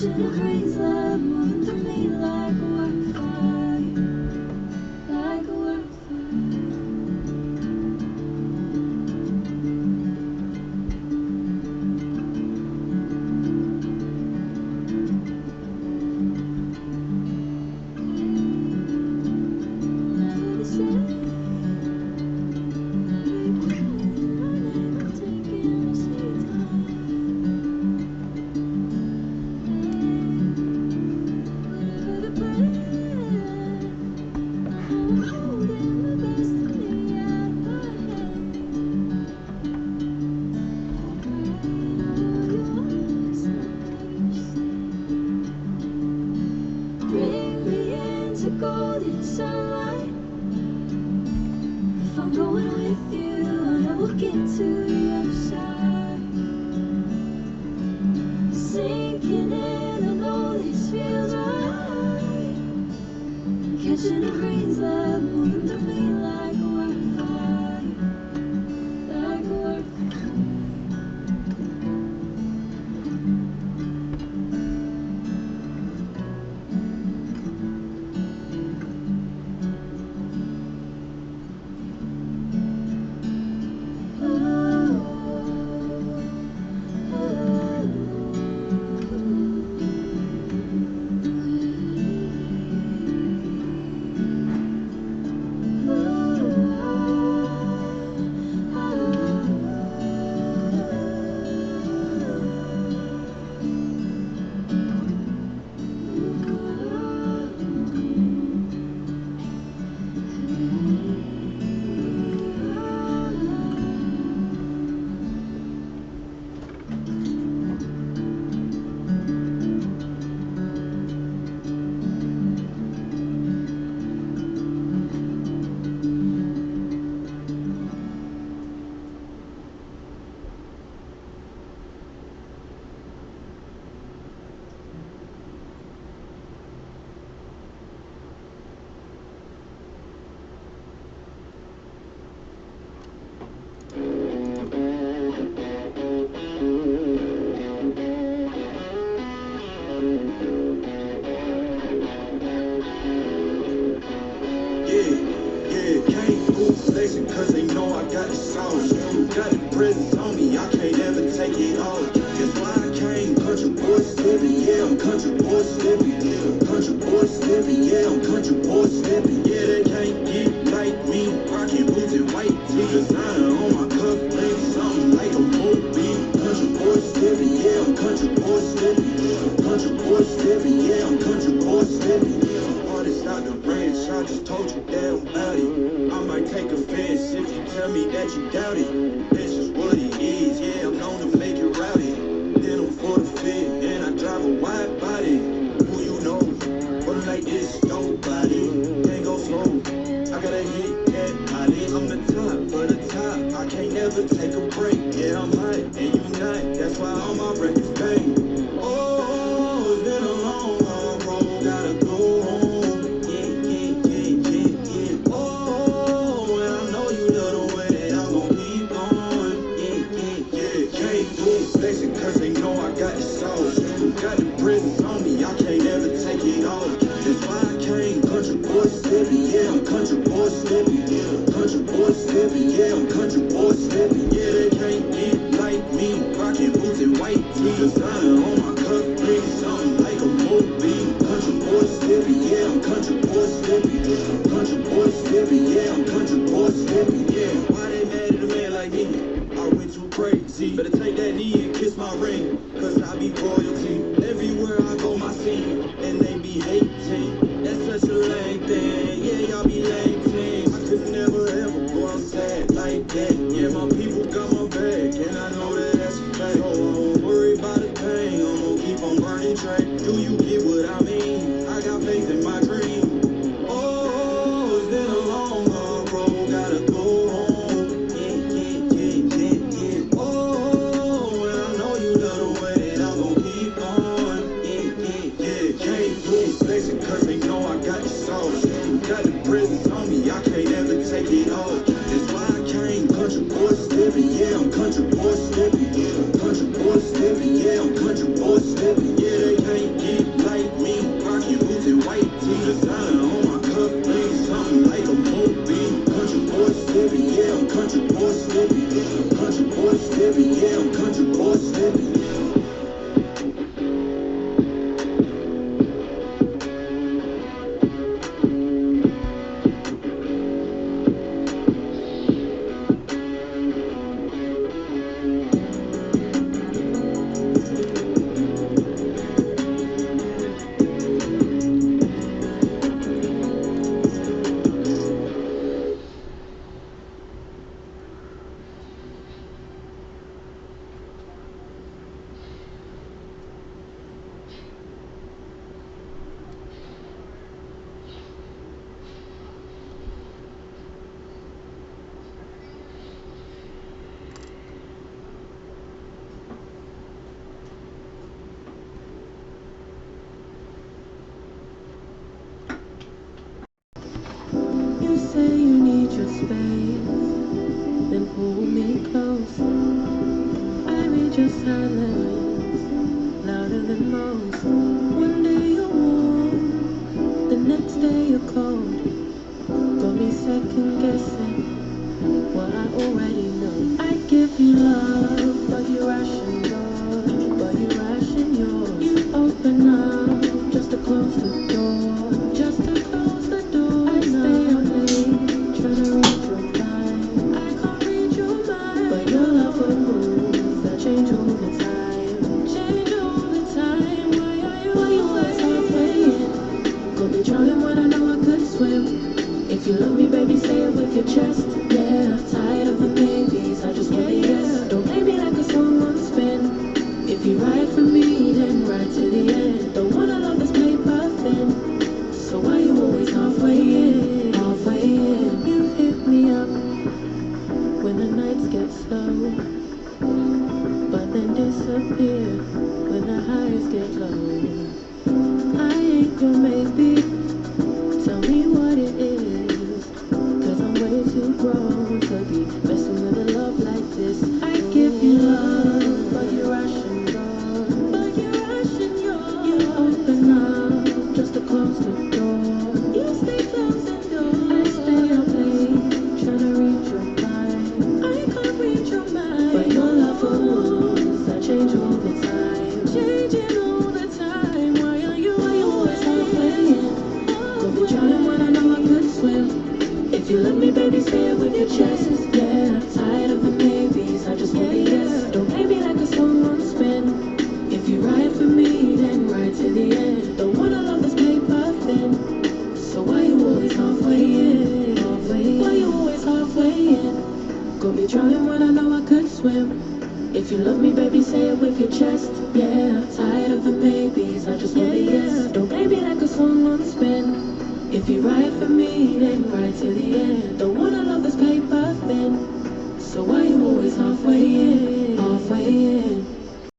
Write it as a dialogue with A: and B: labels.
A: Catching a breeze, love moving through me like a wildfire, like a wildfire. Never the same. Taking my sweet time. Whatever the plan, I'm holding the best of me out of my hand. Bring me into golden sunlight. If I'm going with you, I will get to the other side. Sinking in, I know this feels right. Catching a breeze, love moving through me like a wildfire, like a wildfire.
B: Cause they know I got the sauce. Got the presence on me, I can't ever take it off. That's why I came, country boy slipping, yeah, I'm country boy slipping. Country boy slipping, yeah, I'm country boy slipping. Yeah, they can't get like me, rocking boots and white tee. Designer on my cuff, maybe something like a mobile. Country boy slipping, yeah, I'm country boy slipping. Country boy slipping, yeah, I'm country boy slipping. Artist out the ranch, I just told you that about it. I might take offense if you tell me that you doubt it. That's just what it is, yeah, I'm known to make it rowdy. Then I'm for the fit, and I drive a wide body. Who you know? But like this, nobody. Can't go slow, I gotta hit that body. I'm the top for the top, I can't never take a break. Yeah, I'm hot, and you not, that's why all my records bang. Oh, it's been a long, long road, gotta go home. Cause they know I got the sauce. Got the presence on me, I can't ever take it off. That's why I came, country boy slipping, yeah, I'm country boy slipping. Country boy slipping, yeah, I'm country boy slipping. Yeah, they can't get like me, rocking boots and white tee. Designer on my cuff, maybe something like a mobile. Country boy slipping, yeah, I'm country boy slipping. Country boy slipping, yeah, I'm country boy slipping. Yeah, why they mad at a man like me? I went too crazy. Better take that knee and kiss my ring, cause I be royalty. Everywhere I go, my scene, and they be hating. That's such a lame thing. Yeah, y'all be lame things. I could never ever go outside like that. Yeah, my people got my back, and I know that that's a fact. So I won't worry about a thing. I'm gonna keep on burning track. Do you get what I mean? I got faith in my dream. Oh, it's been a long, long road. Gotta go home. Oh, and I know you love the way that I'm gonna keep on.
A: need your silence louder than most. One day you're warm, the next day you're cold. Got me second guessing what I already know. I give you love, but you ration yours, but you ration yours. You open up just to close the door, just to close the door. I stay up late, trying to read your mind. I can't read your mind, but your love for moves that change all the time, change all the time. Why are you always halfway in? Got me drowning when I know I could swim. If you love me, baby, say it with your chest. Yeah, tired of the babies, I just want a yes. Don't play me like a song on spin. If you ride for me, then ride to the end. Don't wanna love this paper thin. So why you always halfway in? Halfway in. You hit me up when the nights get slow, but then disappear when the highs get low. I ain't your maybe. Tell me what it is, 'cause I'm way too grown to be messing with a love like this. I give you love, but you ration yours, but you ration yours. You open up just to close the door. You stay closing doors. I stay up late, trying to read your mind. I can't read your mind, but your love for moves that change all the time, changing all the time. Why are you always halfway in? Don't be drowning when I know I could swim. If you love me, baby, say it with your chest. Yeah, tired of the babies, I just want a yes. Don't play me like a song on spin. If you ride for me, then ride to the end. Don't wanna love this paper thin. So why you always halfway in? Halfway in. Why you always halfway in? Got me drowning when I know I could swim. If you love me, baby, say it with your chest. Yeah, tired of the babies, I just want a yes. Don't play me like a song on spin. If you ride for me, then ride to the end. Don't wanna love this paper thin. So why you always halfway in? Halfway in.